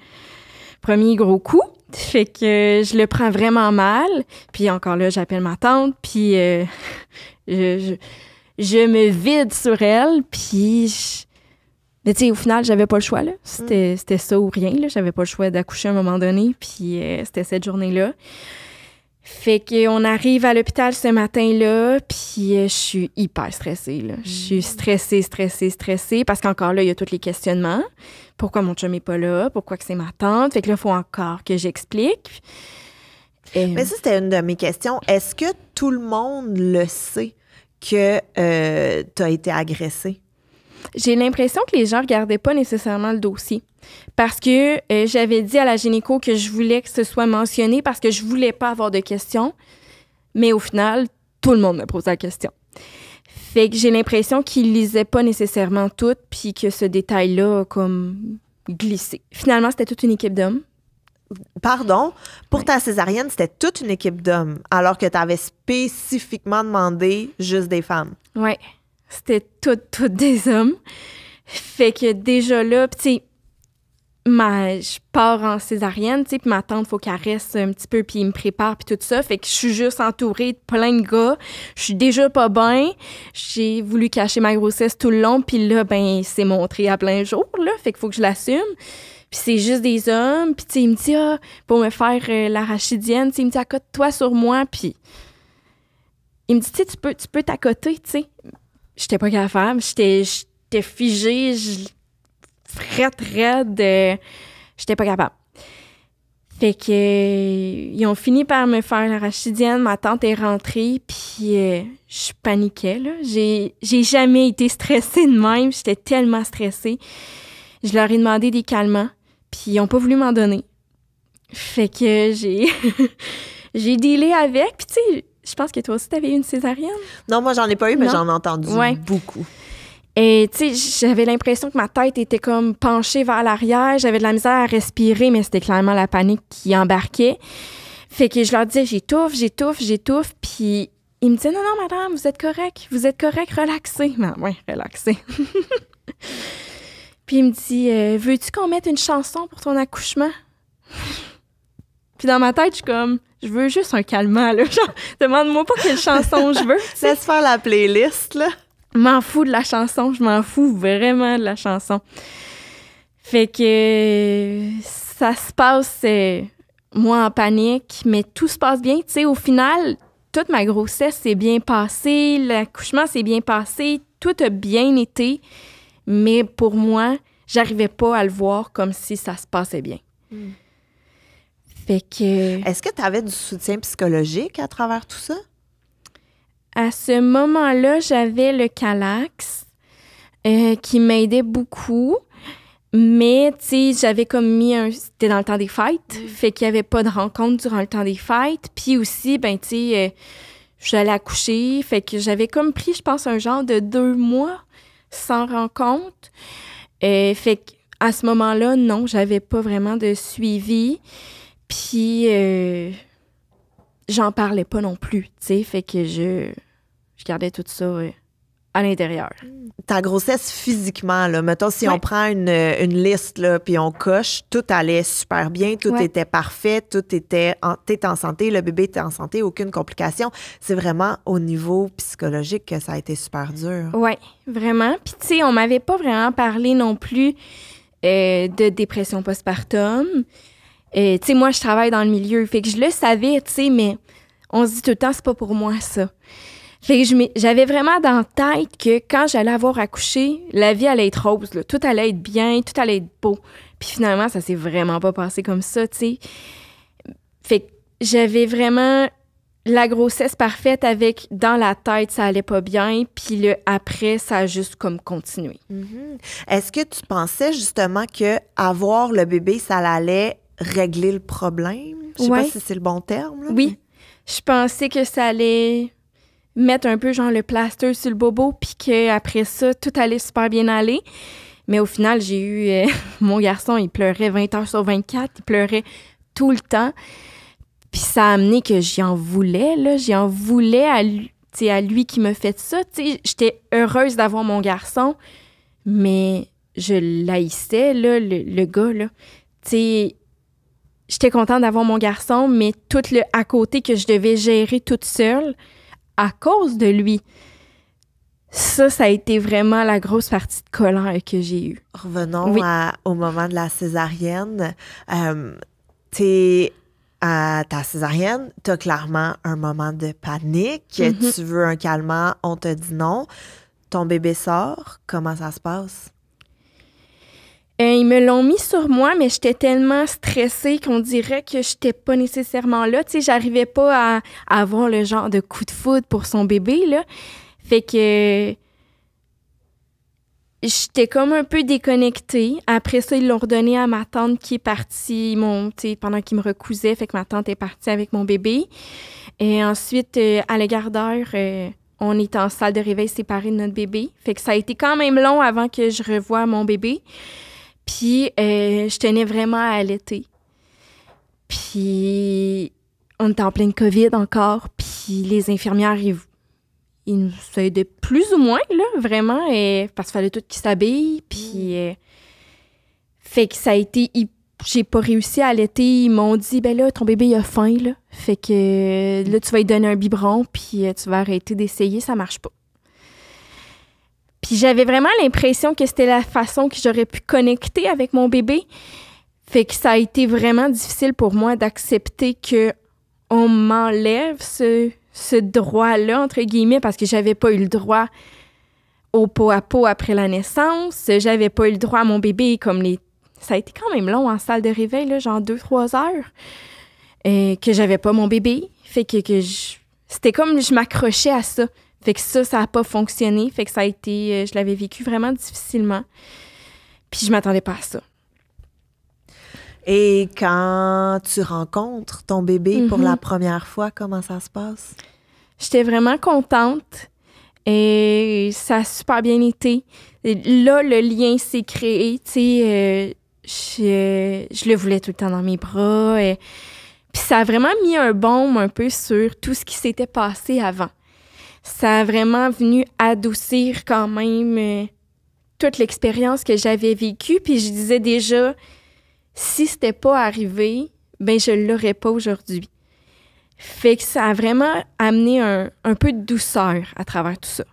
gros coup. Fait que je le prends vraiment mal. Puis encore là, j'appelle ma tante, puis je me vide sur elle, puis... Mais tu sais, au final, j'avais pas le choix, là. C'était ça ou rien, là. J'avais pas le choix d'accoucher à un moment donné, puis c'était cette journée-là. Fait qu'on arrive à l'hôpital ce matin-là, puis je suis hyper stressée, là. Je suis stressée, parce qu'encore là, il y a tous les questionnements. Pourquoi mon chum est pas là? Pourquoi que c'est ma tante? Fait que là, il faut encore que j'explique. Mais ça, c'était une de mes questions. Est-ce que tout le monde le sait que tu as été agressée? J'ai l'impression que les gens regardaient pas nécessairement le dossier. Parce que j'avais dit à la gynéco que je voulais que ce soit mentionné parce que je voulais pas avoir de questions. Mais au final, tout le monde me posait la question. Fait que j'ai l'impression qu'ils lisaient pas nécessairement tout puis que ce détail-là a comme glissé. Finalement, c'était toute une équipe d'hommes. Pardon, pour ta césarienne, c'était toute une équipe d'hommes alors que tu avais spécifiquement demandé juste des femmes. Ouais. C'était toutes des hommes. Fait que déjà là, tu sais, je pars en césarienne, tu sais, puis ma tante, faut qu'elle reste un petit peu, puis il me prépare, puis tout ça. Fait que je suis juste entourée de plein de gars. Je suis déjà pas bien. J'ai voulu cacher ma grossesse tout le long, puis là, ben, c'est montré à plein jour, là. Fait qu'il faut que je l'assume. Puis c'est juste des hommes. Puis tu sais, il me dit, pour me faire l'arachidienne, tu sais, il me dit, accote-toi sur moi, puis il me dit, tu sais, tu peux t'accoter, tu sais. J'étais pas capable. J'étais figée, raide. J'étais pas capable. Fait que ils ont fini par me faire l'arachidienne. Ma tante est rentrée, puis je paniquais, là. J'ai jamais été stressée de même. J'étais tellement stressée. Je leur ai demandé des calmants, puis ils ont pas voulu m'en donner. Fait que j'ai dealé avec, puis tu sais... Je pense que toi aussi, t'avais eu une césarienne. Non, moi, j'en ai pas eu, mais j'en ai entendu beaucoup. Et tu sais, j'avais l'impression que ma tête était comme penchée vers l'arrière. J'avais de la misère à respirer, mais c'était clairement la panique qui embarquait. Fait que je leur disais, j'étouffe. Puis ils me disaient, non, madame, vous êtes correct, relaxez. Ben, ouais, relaxez. Puis il me dit, veux-tu qu'on mette une chanson pour ton accouchement? Puis dans ma tête, je suis comme... Je veux juste un calmant, là. Genre, demande-moi pas quelle chanson je veux. Laisse faire la playlist, là. Je m'en fous de la chanson. Je m'en fous vraiment de la chanson. Fait que ça se passe, moi, en panique, mais tout se passe bien. Tu sais, au final, toute ma grossesse s'est bien passée. L'accouchement s'est bien passé. Tout a bien été. Mais pour moi, j'arrivais pas à le voir comme si ça se passait bien. Fait que... Est-ce que tu avais du soutien psychologique à travers tout ça? À ce moment-là, j'avais le Calax qui m'aidait beaucoup. Mais, tu sais, j'avais comme mis c'était dans le temps des fêtes. Fait qu'il n'y avait pas de rencontre durant le temps des fêtes. Puis aussi, ben, tu sais, j'allais accoucher. Fait que j'avais comme pris, je pense, un genre de 2 mois sans rencontre. Fait qu'à ce moment-là, non, j'avais pas vraiment de suivi. Puis, j'en parlais pas non plus, tu sais, fait que je gardais tout ça à l'intérieur. Ta grossesse physiquement, là, mettons, si on prend une liste, là, puis on coche, tout allait super bien, tout était parfait, t'étais en santé, le bébé était en santé, aucune complication. C'est vraiment au niveau psychologique que ça a été super dur. Oui, vraiment. Puis, tu sais, on m'avait pas vraiment parlé non plus de dépression postpartum. Tu sais, moi, je travaille dans le milieu, fait que je le savais, tu sais, mais on se dit tout le temps, c'est pas pour moi, ça. Fait que j'avais vraiment dans la tête que quand j'allais avoir accouché, la vie allait être rose, là. Tout allait être bien, tout allait être beau. Puis finalement, ça s'est vraiment pas passé comme ça, tu sais. Fait que j'avais vraiment la grossesse parfaite avec, dans la tête, ça allait pas bien, puis le après, ça a juste comme continué. Est-ce que tu pensais justement que avoir le bébé, ça allait régler le problème? Je sais pas si c'est le bon terme. Là, oui. Je pensais que ça allait mettre un peu genre le plaster sur le bobo puis qu'après ça, tout allait super bien aller. Mais au final, j'ai eu... mon garçon, il pleurait 20 heures sur 24. Il pleurait tout le temps. Puis ça a amené que j'y en voulais, là. J'y en voulais à lui qui me fait ça. T'sais, j'étais heureuse d'avoir mon garçon, mais je l'haïssais, là, le gars, là. Tu sais, j'étais contente d'avoir mon garçon, mais tout le à côté que je devais gérer toute seule à cause de lui. Ça a été vraiment la grosse partie de colère que j'ai eue. Revenons au moment de la césarienne. À ta césarienne, tu as clairement un moment de panique. Mm-hmm. Tu veux un calmant, on te dit non. Ton bébé sort. Comment ça se passe? Ils me l'ont mis sur moi, mais j'étais tellement stressée qu'on dirait que j'étais pas nécessairement là. Tu sais, j'arrivais pas à avoir le genre de coup de foudre pour son bébé, là. Fait que j'étais comme un peu déconnectée. Après ça, ils l'ont redonné à ma tante qui est partie pendant qu'il me recousait. Fait que ma tante est partie avec mon bébé. Et ensuite, à la gardeur, on est en salle de réveil séparée de notre bébé. Fait que ça a été quand même long avant que je revoie mon bébé. Puis, je tenais vraiment à allaiter. Puis, on était en pleine COVID encore. Puis, les infirmières, ils nous aidaient plus ou moins, là, vraiment, parce qu'il fallait tout qu'ils s'habillent. Puis, fait que ça a été... J'ai pas réussi à allaiter. Ils m'ont dit, ben là, ton bébé, il a faim, là. Fait que là, tu vas lui donner un biberon, puis tu vas arrêter d'essayer, ça marche pas. Puis j'avais vraiment l'impression que c'était la façon que j'aurais pu connecter avec mon bébé. Fait que ça a été vraiment difficile pour moi d'accepter qu'on m'enlève ce droit-là, entre guillemets, parce que j'avais pas eu le droit au pot à pot après la naissance. J'avais pas eu le droit à mon bébé comme Ça a été quand même long en salle de réveil, là, genre 2-3 heures, que j'avais pas mon bébé. Fait que c'était comme je m'accrochais à ça. Fait que ça a pas fonctionné. Fait que ça a été... je l'avais vécu vraiment difficilement. Puis je m'attendais pas à ça. Et quand tu rencontres ton bébé pour la première fois, comment ça se passe? J'étais vraiment contente. Et ça a super bien été. Et là, le lien s'est créé. Tu sais, je le voulais tout le temps dans mes bras. Puis ça a vraiment mis un baume un peu sur tout ce qui s'était passé avant. Ça a vraiment venu adoucir quand même toute l'expérience que j'avais vécue. Puis je disais déjà, si c'était pas arrivé, ben je l'aurais pas aujourd'hui. Fait que ça a vraiment amené un peu de douceur à travers tout ça.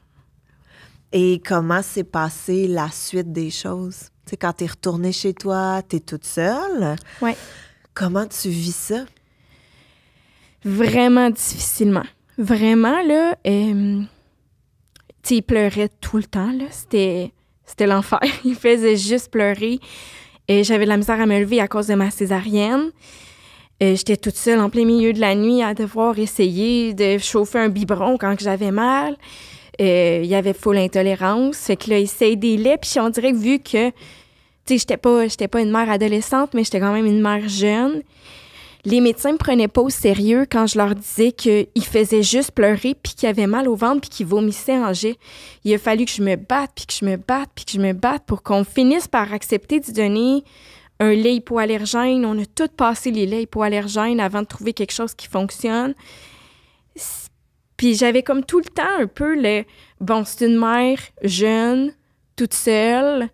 Et comment s'est passée la suite des choses? Tu sais, quand t'es retournée chez toi, t'es toute seule. Oui. Comment tu vis ça? Vraiment difficilement. Vraiment, là, tu sais, il pleurait tout le temps, là. C'était l'enfer. Il faisait juste pleurer. Et j'avais de la misère à me lever à cause de ma césarienne. J'étais toute seule en plein milieu de la nuit à devoir essayer de chauffer un biberon quand j'avais mal. Il y avait full intolérance. Fait que là, il s'aidait les laits. Puis on dirait que vu que, tu sais, j'étais pas une mère adolescente, mais j'étais quand même une mère jeune. Les médecins me prenaient pas au sérieux quand je leur disais qu'il faisait juste pleurer puis qu'il avait mal au ventre puis qu'il vomissait en jet. Il a fallu que je me batte puis que je me batte puis que je me batte pour qu'on finisse par accepter de donner un lait hypoallergène. On a tous passé les laits hypoallergènes avant de trouver quelque chose qui fonctionne. Puis j'avais comme tout le temps un peu bon, c'est une mère jeune, toute seule.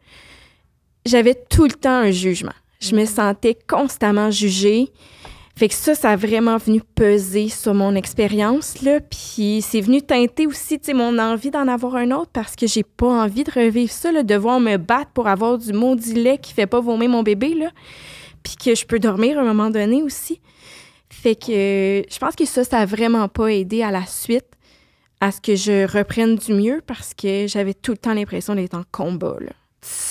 J'avais tout le temps un jugement. Je me sentais constamment jugée. Fait que ça a vraiment venu peser sur mon expérience, là. Puis c'est venu teinter aussi, tu sais, mon envie d'en avoir un autre parce que j'ai pas envie de revivre ça, là, devoir me battre pour avoir du maudit lait qui fait pas vomir mon bébé, là. Puis que je peux dormir à un moment donné aussi. Fait que je pense que ça a vraiment pas aidé à la suite à ce que je reprenne du mieux parce que j'avais tout le temps l'impression d'être en combat, là.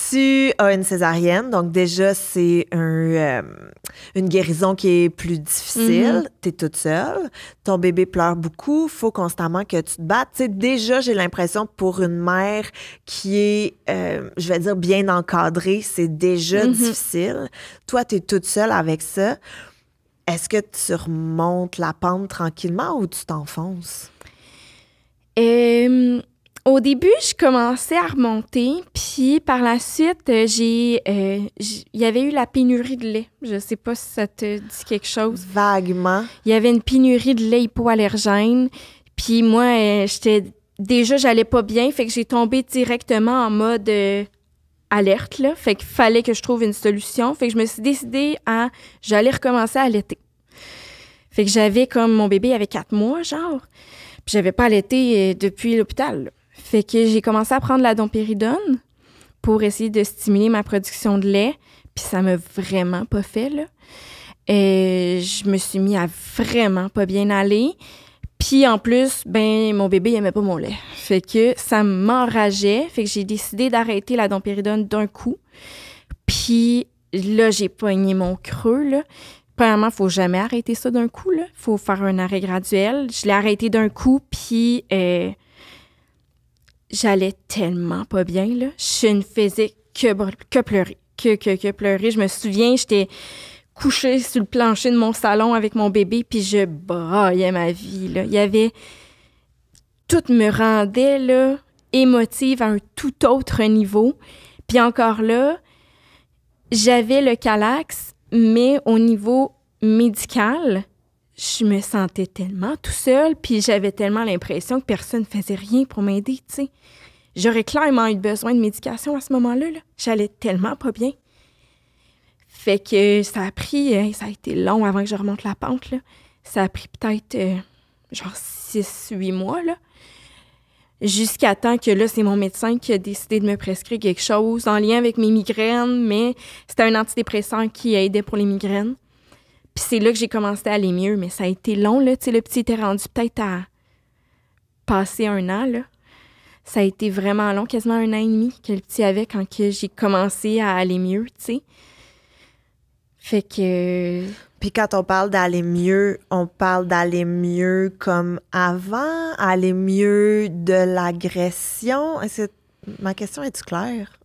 Tu as une césarienne, donc déjà, c'est une guérison qui est plus difficile. Tu es toute seule. Ton bébé pleure beaucoup. Il faut constamment que tu te battes. Tu sais, déjà, j'ai l'impression que pour une mère qui est, je vais dire, bien encadrée, c'est déjà difficile. Toi, tu es toute seule avec ça. Est-ce que tu remontes la pente tranquillement ou tu t'enfonces? Au début, je commençais à remonter, puis par la suite, il y avait eu la pénurie de lait. Je sais pas si ça te dit quelque chose. Vaguement. Il y avait une pénurie de lait hypoallergène, puis moi, j'allais pas bien, fait que j'ai tombé directement en mode alerte, là. Fait qu'il fallait que je trouve une solution. Fait que je me suis décidée j'allais recommencer à allaiter. Fait que j'avais comme, mon bébé avait 4 mois, genre. Puis j'avais pas allaité depuis l'hôpital, là. Fait que j'ai commencé à prendre la dompéridone pour essayer de stimuler ma production de lait. Puis ça m'a vraiment pas fait, là. Je me suis mis à vraiment pas bien aller. Puis en plus, mon bébé, il aimait pas mon lait. Fait que ça m'enrageait. Fait que j'ai décidé d'arrêter la dompéridone d'un coup. Puis là, j'ai pogné mon creux, là. Premièrement, faut jamais arrêter ça d'un coup, là. Faut faire un arrêt graduel. Je l'ai arrêté d'un coup, puis j'allais tellement pas bien, là. Je ne faisais que pleurer. Que pleurer. Je me souviens, j'étais couchée sur le plancher de mon salon avec mon bébé, puis je braillais ma vie, là. Il y avait... Tout me rendait, là, émotive à un tout autre niveau. Puis encore là, j'avais le calax, mais au niveau médical, je me sentais tellement tout seul, puis j'avais tellement l'impression que personne ne faisait rien pour m'aider, tu sais. J'aurais clairement eu besoin de médication à ce moment-là, là. J'allais tellement pas bien. Fait que ça a été long avant que je remonte la pente, là. Ça a pris peut-être, 6-8 mois, là. Jusqu'à temps que, là, c'est mon médecin qui a décidé de me prescrire quelque chose en lien avec mes migraines, mais c'était un antidépresseur qui aidait pour les migraines. Puis c'est là que j'ai commencé à aller mieux, mais ça a été long, là. Tu sais, le petit était rendu peut-être à passer 1 an, là. Ça a été vraiment long, quasiment 1 an et demi que le petit avait quand que j'ai commencé à aller mieux, tu sais. Fait que... Puis quand on parle d'aller mieux, on parle d'aller mieux comme avant, aller mieux de l'agression. Ma question est-tu claire?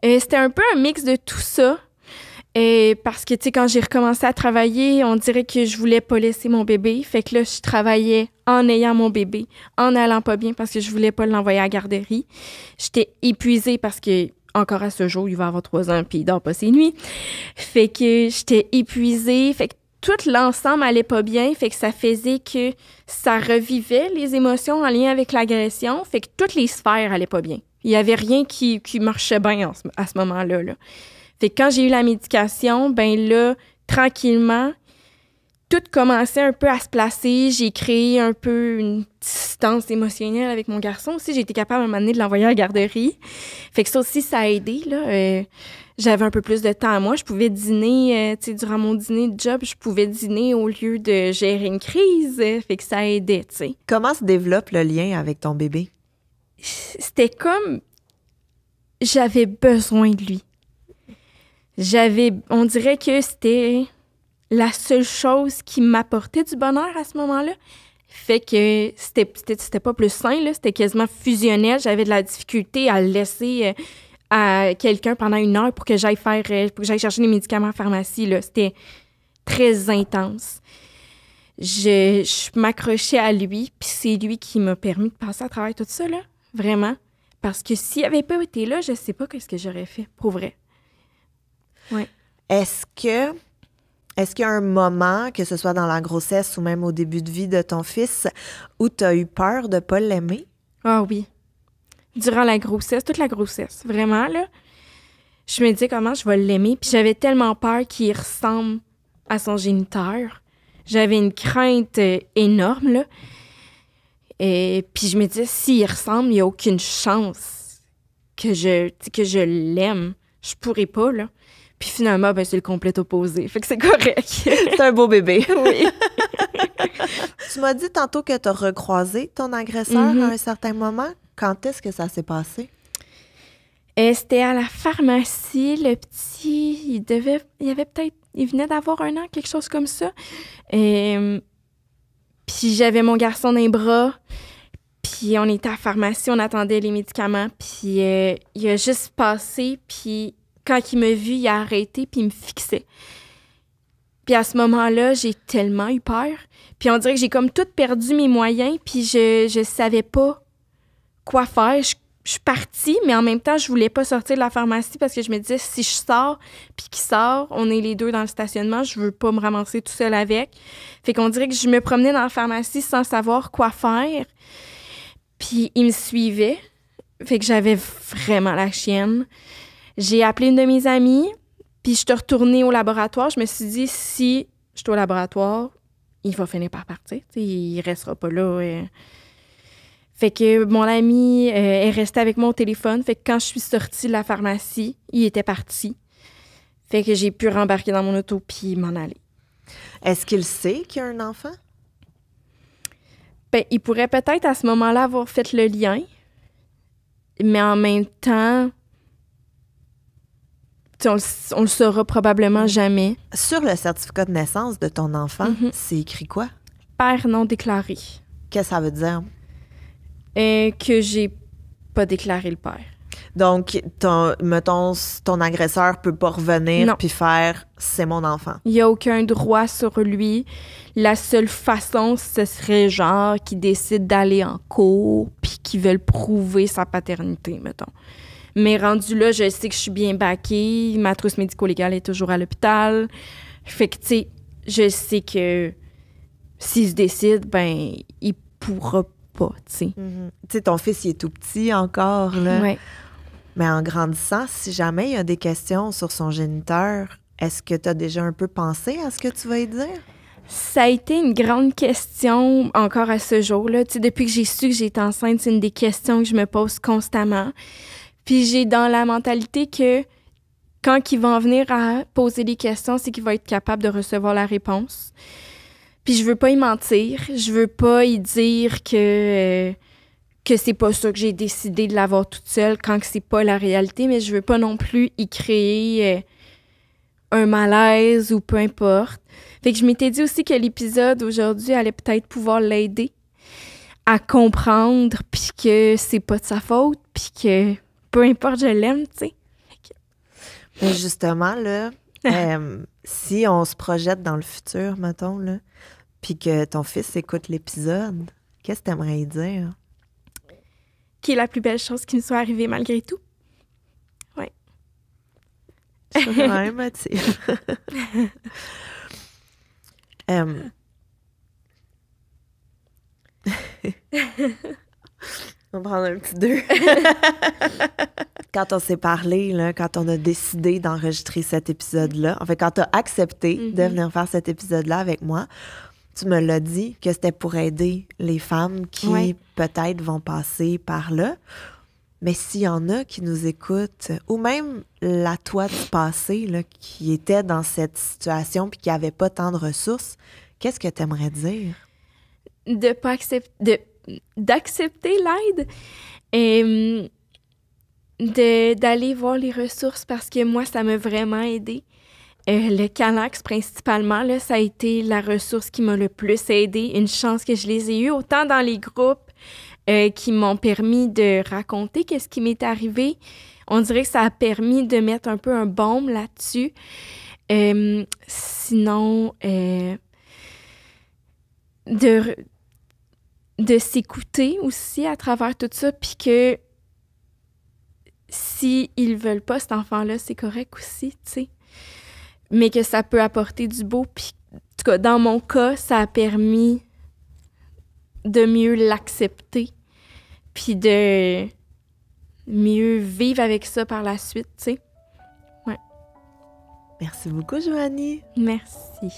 C'était un peu un mix de tout ça. Parce que, tu sais, quand j'ai recommencé à travailler, on dirait que je voulais pas laisser mon bébé. Fait que là, je travaillais en ayant mon bébé, en allant pas bien parce que je voulais pas l'envoyer à la garderie. J'étais épuisée parce que, encore à ce jour, il va avoir 3 ans puis il dort pas ses nuits. Fait que j'étais épuisée. Fait que tout l'ensemble allait pas bien. Fait que ça faisait que ça revivait les émotions en lien avec l'agression. Fait que toutes les sphères allaient pas bien. Il y avait rien qui marchait bien à ce moment-là, là. Fait que quand j'ai eu la médication, là, tranquillement, tout commençait un peu à se placer. J'ai créé un peu une distance émotionnelle avec mon garçon aussi. J'ai été capable à un moment donné de l'envoyer à la garderie. Fait que ça aussi, ça a aidé, là. J'avais un peu plus de temps à moi. Je pouvais dîner, tu sais, durant mon dîner de job, je pouvais dîner au lieu de gérer une crise. Fait que ça aidait, tu sais. Comment se développe le lien avec ton bébé? C'était comme... J'avais besoin de lui. On dirait que c'était la seule chose qui m'apportait du bonheur à ce moment-là. Fait que c'était pas plus sain, là. C'était quasiment fusionnel. J'avais de la difficulté à le laisser à quelqu'un pendant 1 heure pour que j'aille chercher des médicaments en pharmacie, là. C'était très intense. Je m'accrochais à lui, puis c'est lui qui m'a permis de passer à travers tout ça, là. Vraiment. Parce que s'il avait pas été là, je sais pas qu'est-ce que j'aurais fait, pour vrai. Ouais. Est-ce qu'il y a un moment, que ce soit dans la grossesse ou même au début de vie de ton fils, où tu as eu peur de ne pas l'aimer? Ah oui. Durant la grossesse, toute la grossesse, vraiment, là, je me disais comment je vais l'aimer. Puis j'avais tellement peur qu'il ressemble à son géniteur. J'avais une crainte énorme, là. Et puis je me disais, s'il ressemble, il n'y a aucune chance que je l'aime. Je pourrais pas, là. Puis finalement, c'est le complet opposé. Fait que c'est correct. C'est un beau bébé. Oui. Tu m'as dit tantôt que tu as recroisé ton agresseur à un certain moment. Quand est-ce que ça s'est passé? C'était à la pharmacie. Le petit, il venait d'avoir 1 an, quelque chose comme ça. Puis j'avais mon garçon dans les bras. Puis on était à la pharmacie, on attendait les médicaments. Puis il a juste passé, puis... Quand il m'a vu, il a arrêté puis il me fixait. Puis à ce moment-là, j'ai tellement eu peur. Puis on dirait que j'ai comme tout perdu mes moyens puis je savais pas quoi faire. Je suis partie, mais en même temps, je voulais pas sortir de la pharmacie parce que je me disais, si je sors puis qu'il sort, on est les deux dans le stationnement, je veux pas me ramasser tout seul avec. Fait qu'on dirait que je me promenais dans la pharmacie sans savoir quoi faire. Puis il me suivait. Fait que j'avais vraiment la chienne. J'ai appelé une de mes amies, puis je suis retournée au laboratoire. Je me suis dit, si je suis au laboratoire, il va finir par partir. T'sais, il restera pas là. Fait que mon amie est restée avec moi au téléphone. Fait que quand je suis sortie de la pharmacie, il était parti. Fait que j'ai pu rembarquer dans mon auto puis m'en aller. Est-ce qu'il sait qu'il y a un enfant? Ben, il pourrait peut-être à ce moment-là avoir fait le lien, mais en même temps, on le saura probablement jamais. Sur le certificat de naissance de ton enfant, c'est écrit quoi? Père non déclaré. Qu'est-ce que ça veut dire? Que j'ai pas déclaré le père. Donc, mettons, ton agresseur peut pas revenir puis faire « c'est mon enfant ». Il n'y a aucun droit sur lui. La seule façon, ce serait genre qu'il décide d'aller en cours puis qu'il veulent prouver sa paternité, mettons. Mais rendu là, je sais que je suis bien backée. Ma trousse médico-légale est toujours à l'hôpital. Fait que, tu sais, je sais que s'il se décide, ben, il pourra pas, tu sais. Tu sais, ton fils, il est tout petit encore, là. Ouais. Mais en grandissant, si jamais il y a des questions sur son géniteur, est-ce que tu as déjà un peu pensé à ce que tu vas lui dire? Ça a été une grande question encore à ce jour-là. Tu sais, depuis que j'ai su que j'étais enceinte, c'est une des questions que je me pose constamment. Puis j'ai dans la mentalité que quand il va en venir à poser des questions, c'est qu'il va être capable de recevoir la réponse. Puis je veux pas y mentir. Je veux pas y dire que c'est pas ça que j'ai décidé de l'avoir toute seule quand c'est pas la réalité, mais je veux pas non plus y créer un malaise ou peu importe. Fait que je m'étais dit aussi que l'épisode aujourd'hui allait peut-être pouvoir l'aider à comprendre puis que c'est pas de sa faute puis que peu importe, je l'aime, tu sais. Mais justement, là, si on se projette dans le futur, mettons, là, puis que ton fils écoute l'épisode, qu'est-ce que t'aimerais lui dire? Qui est la plus belle chose qui me soit arrivée malgré tout. Ouais. Je suis quand même motive. On va prendre un petit 2. Quand on s'est parlé, là, quand on a décidé d'enregistrer cet épisode-là, en fait, quand tu as accepté de venir faire cet épisode-là avec moi, tu me l'as dit que c'était pour aider les femmes qui peut-être vont passer par là. Mais s'il y en a qui nous écoutent, ou même la toi du passé là, qui était dans cette situation puis qui n'avait pas tant de ressources, qu'est-ce que tu aimerais dire? De pas accepter... d'accepter l'aide et d'aller voir les ressources parce que moi, ça m'a vraiment aidée. Le Canax, principalement, là, ça a été la ressource qui m'a le plus aidée. Une chance que je les ai eues, autant dans les groupes qui m'ont permis de raconter qu'est-ce qui m'est arrivé. On dirait que ça a permis de mettre un peu un baume là-dessus. Sinon, de s'écouter aussi à travers tout ça, puis que s'ils veulent pas cet enfant-là, c'est correct aussi, tu sais. Mais que ça peut apporter du beau, puis en tout cas, dans mon cas, ça a permis de mieux l'accepter, puis de mieux vivre avec ça par la suite, tu sais. Ouais. Merci beaucoup, Joanie. Merci.